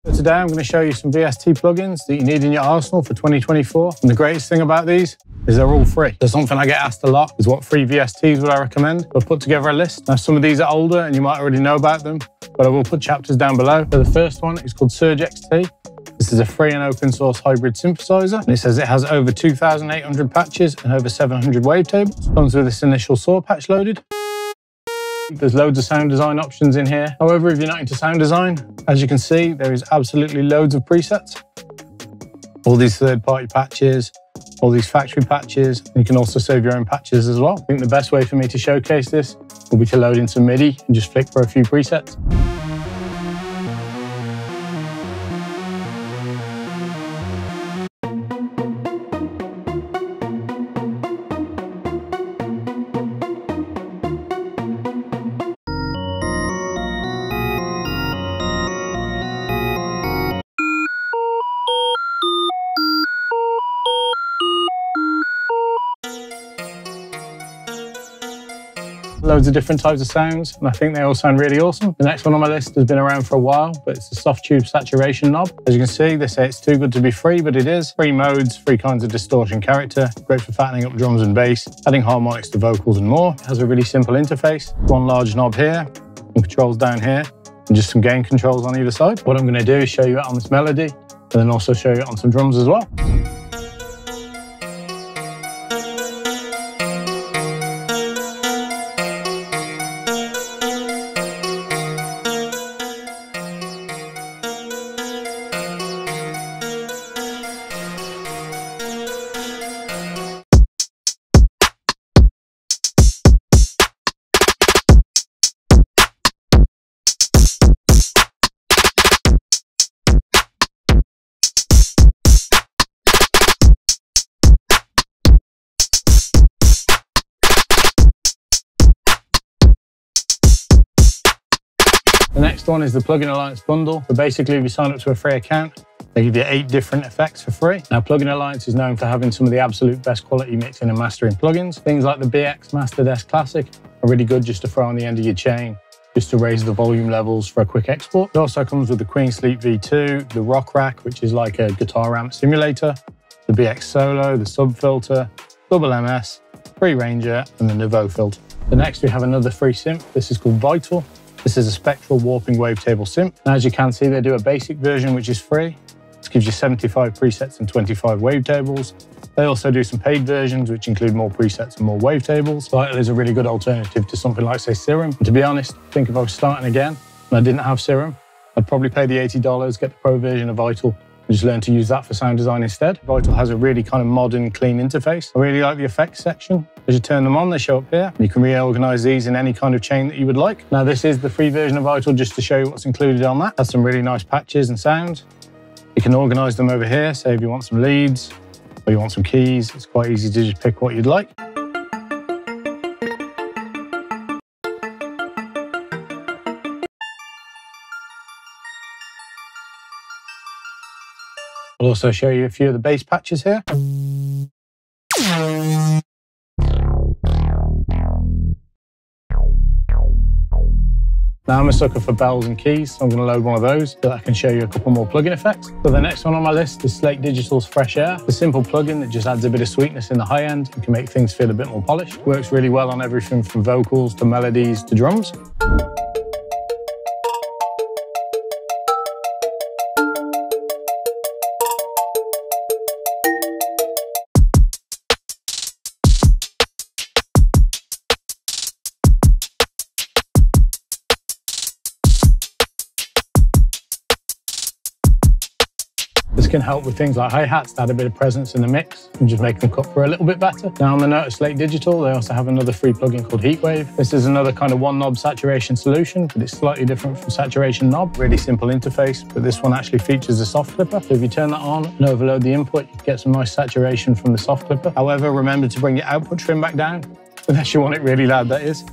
So today I'm going to show you some VST plugins that you need in your arsenal for 2024. And the greatest thing about these is they're all free. There's something I get asked a lot is what free VSTs would I recommend. I've put together a list. Now some of these are older and you might already know about them, but I will put chapters down below. So the first one is called Surge XT. This is a free and open source hybrid synthesizer. And it says it has over 2,800 patches and over 700 wavetables. Comes with this initial saw patch loaded. There's loads of sound design options in here. However, if you're not into sound design, as you can see, there is absolutely loads of presets. All these third-party patches, all these factory patches. You can also save your own patches as well. I think the best way for me to showcase this will be to load in some MIDI and just flick for a few presets. Loads of different types of sounds, and I think they all sound really awesome. The next one on my list has been around for a while, but it's the soft tube saturation knob. As you can see, they say it's too good to be free, but it is. Free modes, free kinds of distortion character, great for fattening up drums and bass, adding harmonics to vocals and more. It has a really simple interface. One large knob here, some controls down here, and just some gain controls on either side. What I'm going to do is show you it on this melody, and then also show you it on some drums as well. The next one is the Plugin Alliance bundle. So basically, if you sign up to a free account, they give you 8 different effects for free. Now, Plugin Alliance is known for having some of the absolute best quality mixing and mastering plugins. Things like the BX Master Desk Classic are really good just to throw on the end of your chain, just to raise the volume levels for a quick export. It also comes with the Queen Sleep V2, the Rock Rack, which is like a guitar amp simulator, the BX Solo, the Sub Filter, Double MS, Free Ranger, and the Nouveau filter. The next, we have another free synth. This is called Vital. This is a spectral warping wavetable synth. And as you can see, they do a basic version, which is free. This gives you 75 presets and 25 wavetables. They also do some paid versions, which include more presets and more wavetables. Vital is a really good alternative to something like, say, Serum. And to be honest, I think if I was starting again and I didn't have Serum, I'd probably pay the $80, get the pro version of Vital, and just learn to use that for sound design instead. Vital has a really kind of modern, clean interface. I really like the effects section. As you turn them on, they show up here. You can reorganize these in any kind of chain that you would like. Now, this is the free version of Vital, just to show you what's included on that. It has some really nice patches and sounds. You can organize them over here. Say if you want some leads or you want some keys, it's quite easy to just pick what you'd like. I'll also show you a few of the bass patches here. Now I'm a sucker for bells and keys, so I'm going to load one of those so that I can show you a couple more plugin effects. So the next one on my list is Slate Digital's Fresh Air. It's a simple plugin that just adds a bit of sweetness in the high end and can make things feel a bit more polished. Works really well on everything from vocals to melodies to drums. This can help with things like hi-hats to add a bit of presence in the mix and just make them cut through a little bit better. Now, on the note of Slate Digital, they also have another free plugin called Heatwave. This is another kind of one knob saturation solution, but it's slightly different from saturation knob. Really simple interface, but this one actually features a soft clipper. So if you turn that on and overload the input, you get some nice saturation from the soft clipper. However, remember to bring your output trim back down, unless you want it really loud, that is.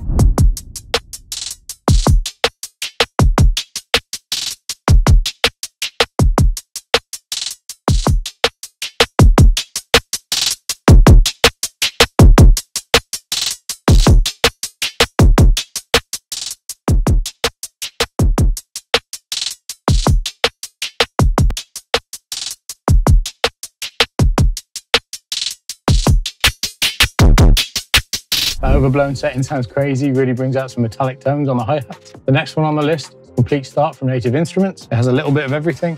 That overblown setting sounds crazy, really brings out some metallic tones on the hi-hat. The next one on the list is Komplete Start from Native Instruments. It has a little bit of everything.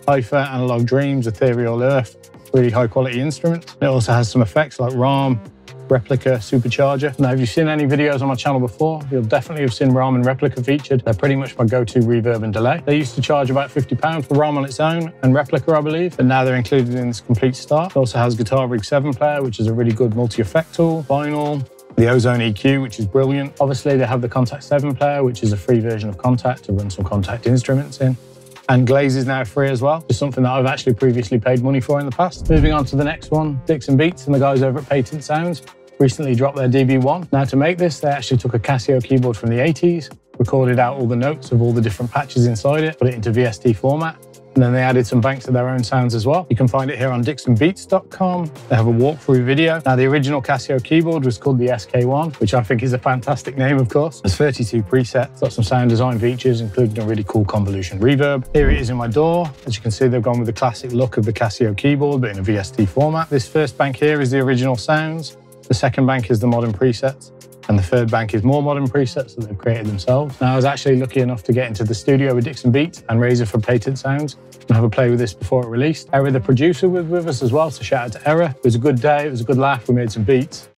Hypha, Analog Dreams, Ethereal Earth, really high quality instruments. It also has some effects like RARM, Replica, Supercharger. Now, if you've seen any videos on my channel before, you'll definitely have seen RARM and Replica featured. They're pretty much my go-to reverb and delay. They used to charge about £50 for RARM on its own and Replica, I believe, but now they're included in this Komplete Start. It also has Guitar Rig 7 player, which is a really good multi-effect tool, vinyl, the Ozone EQ, which is brilliant. Obviously, they have the Kontakt 7 player, which is a free version of Kontakt to run some Kontakt instruments in. And Glaze is now free as well, just something that I've actually previously paid money for in the past. Moving on to the next one, Dixonbeats and the guys over at Patent Sounds recently dropped their DB-1. Now, to make this, they actually took a Casio keyboard from the 80s, recorded out all the notes of all the different patches inside it, put it into VST format, and then they added some banks of their own sounds as well. You can find it here on Dixonbeats.com. They have a walkthrough video. Now, the original Casio keyboard was called the SK1, which I think is a fantastic name, of course. There's 32 presets, got some sound design features, including a really cool convolution reverb. Here it is in my DAW. As you can see, they've gone with the classic look of the Casio keyboard, but in a VST format. This first bank here is the original sounds. The second bank is the modern presets, and the third bank is more modern presets that they've created themselves. Now, I was actually lucky enough to get into the studio with Dixonbeats and Razor from Patent Sounds and have a play with this before it released. Era, the producer, was with us as well, so shout out to Era. It was a good day, it was a good laugh, we made some beats.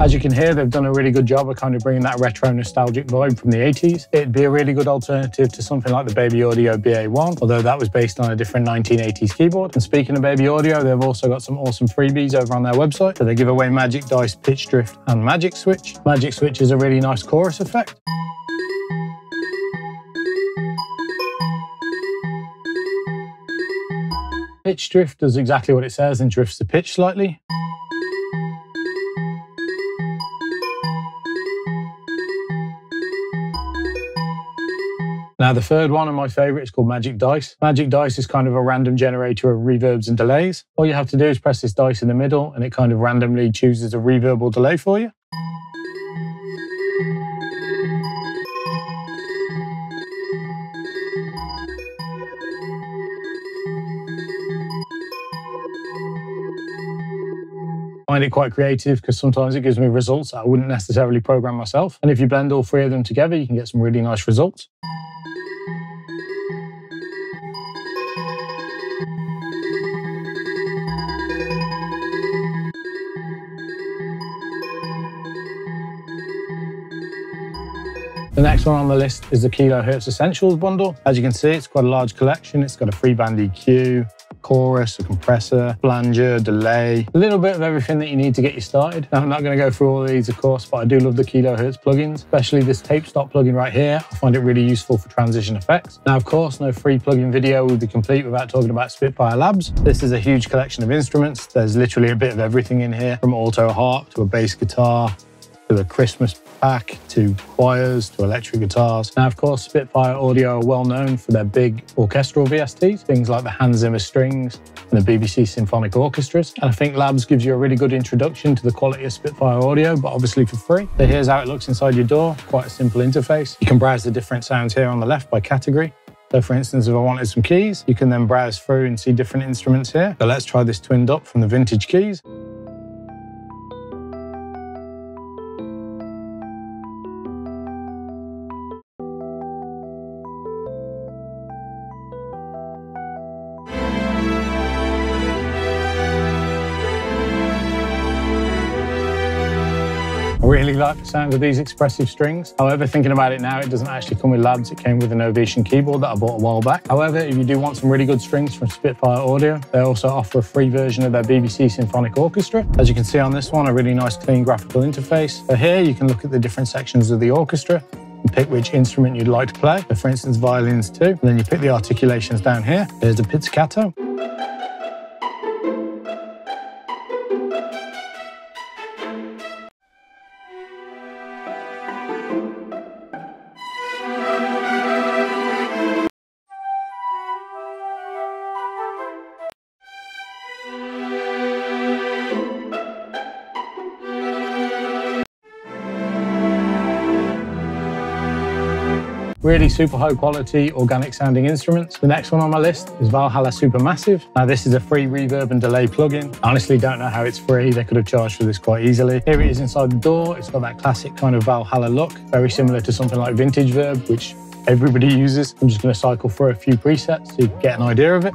As you can hear, they've done a really good job of kind of bringing that retro nostalgic vibe from the 80s. It'd be a really good alternative to something like the Baby Audio BA1, although that was based on a different 1980s keyboard. And speaking of Baby Audio, they've also got some awesome freebies over on their website. So they give away Magic Dice, Pitch Drift, and Magic Switch. Magic Switch is a really nice chorus effect. Pitch Drift does exactly what it says and drifts the pitch slightly. Now, the third one, and my favorite, is called Magic Dice. Magic Dice is kind of a random generator of reverbs and delays. All you have to do is press this dice in the middle and it kind of randomly chooses a reverb or delay for you. I find it quite creative because sometimes it gives me results that I wouldn't necessarily program myself. And if you blend all three of them together, you can get some really nice results. The next one on the list is the Kilohearts Essentials bundle. As you can see, it's quite a large collection. It's got a free band EQ, chorus, a compressor, flanger, delay, a little bit of everything that you need to get you started. Now, I'm not going to go through all of these, of course, but I do love the Kilohearts plugins, especially this tape stop plugin right here. I find it really useful for transition effects. Now, of course, no free plugin video would be complete without talking about Spitfire Labs. This is a huge collection of instruments. There's literally a bit of everything in here, from alto harp to a bass guitar, to a Christmas pack, to choirs, to electric guitars. Now, of course, Spitfire Audio are well known for their big orchestral VSTs, things like the Hans Zimmer strings and the BBC Symphonic Orchestras. And I think Labs gives you a really good introduction to the quality of Spitfire Audio, but obviously for free. So here's how it looks inside your DAW, quite a simple interface. You can browse the different sounds here on the left by category. So for instance, if I wanted some keys, you can then browse through and see different instruments here. So let's try this twinned up from the vintage keys. I really like the sound of these expressive strings. However, thinking about it now, it doesn't actually come with Labs. It came with an Ovation keyboard that I bought a while back. However, if you do want some really good strings from Spitfire Audio, they also offer a free version of their BBC Symphonic Orchestra. As you can see on this one, a really nice clean graphical interface. So here you can look at the different sections of the orchestra and pick which instrument you'd like to play. So for instance, violins too. And then you pick the articulations down here. There's the pizzicato. really super high quality, organic sounding instruments. The next one on my list is Valhalla Supermassive. Now this is a free reverb and delay plugin. I honestly don't know how it's free. They could have charged for this quite easily. Here it is inside the door. It's got that classic kind of Valhalla look, very similar to something like Vintage Verb, which everybody uses. I'm just going to cycle through a few presets so you can get an idea of it.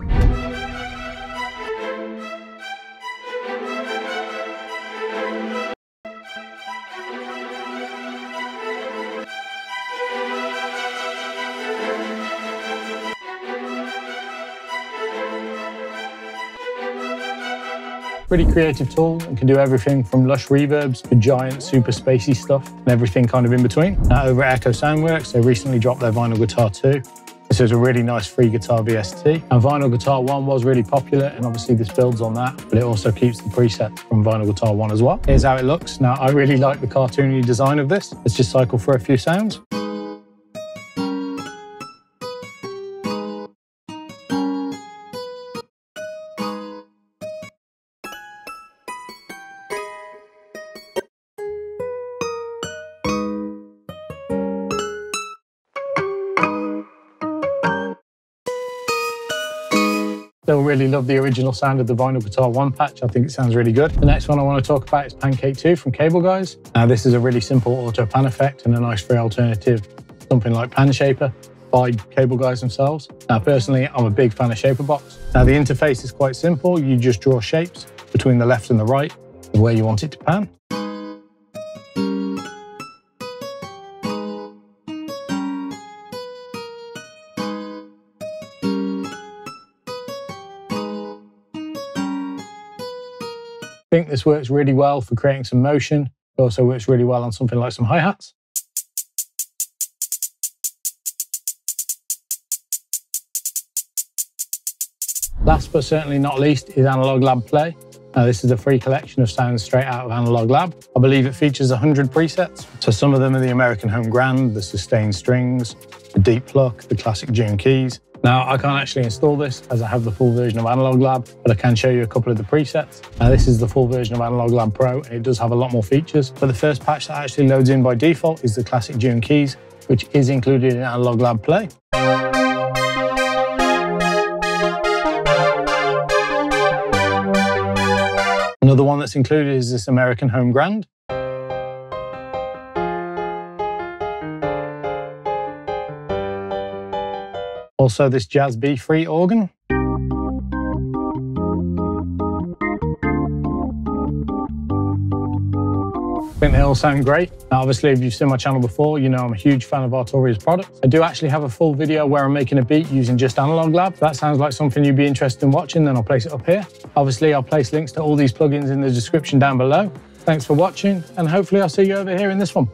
Pretty creative tool and can do everything from lush reverbs to giant super spacey stuff and everything kind of in between. Now over at Echo Soundworks, they recently dropped their Vinyl Guitar 2. This is a really nice free guitar VST. And Vinyl Guitar 1 was really popular, and obviously this builds on that, but it also keeps the presets from Vinyl Guitar 1 as well. Here's how it looks. Now I really like the cartoony design of this. Let's just cycle through a few sounds. Still really love the original sound of the Vinyl Guitar 1 patch. I think it sounds really good. The next one I want to talk about is Pancake 2 from Cable Guys. Now this is a really simple auto pan effect and a nice free alternative, something like Pan Shaper by Cable Guys themselves. Now personally, I'm a big fan of Shaper Box. Now the interface is quite simple. You just draw shapes between the left and the right of where you want it to pan. I think this works really well for creating some motion. It also works really well on something like some hi-hats. Last but certainly not least is Analogue Lab Play. Now this is a free collection of sounds straight out of Analogue Lab. I believe it features 100 presets. So some of them are the American Home Grand, the sustained strings, the deep pluck, the classic June keys. Now, I can't actually install this as I have the full version of Analogue Lab, but I can show you a couple of the presets. Now, this is the full version of Analogue Lab Pro, and it does have a lot more features. But the first patch that actually loads in by default is the classic June keys, which is included in Analogue Lab Play. Another one that's included is this American Home Grand. Also this Jazz B3 organ. I think they all sound great. Now, obviously, if you've seen my channel before, you know I'm a huge fan of Artoria's products. I do actually have a full video where I'm making a beat using just Analogue Lab. If that sounds like something you'd be interested in watching, then I'll place it up here. Obviously, I'll place links to all these plugins in the description down below. Thanks for watching, and hopefully I'll see you over here in this one.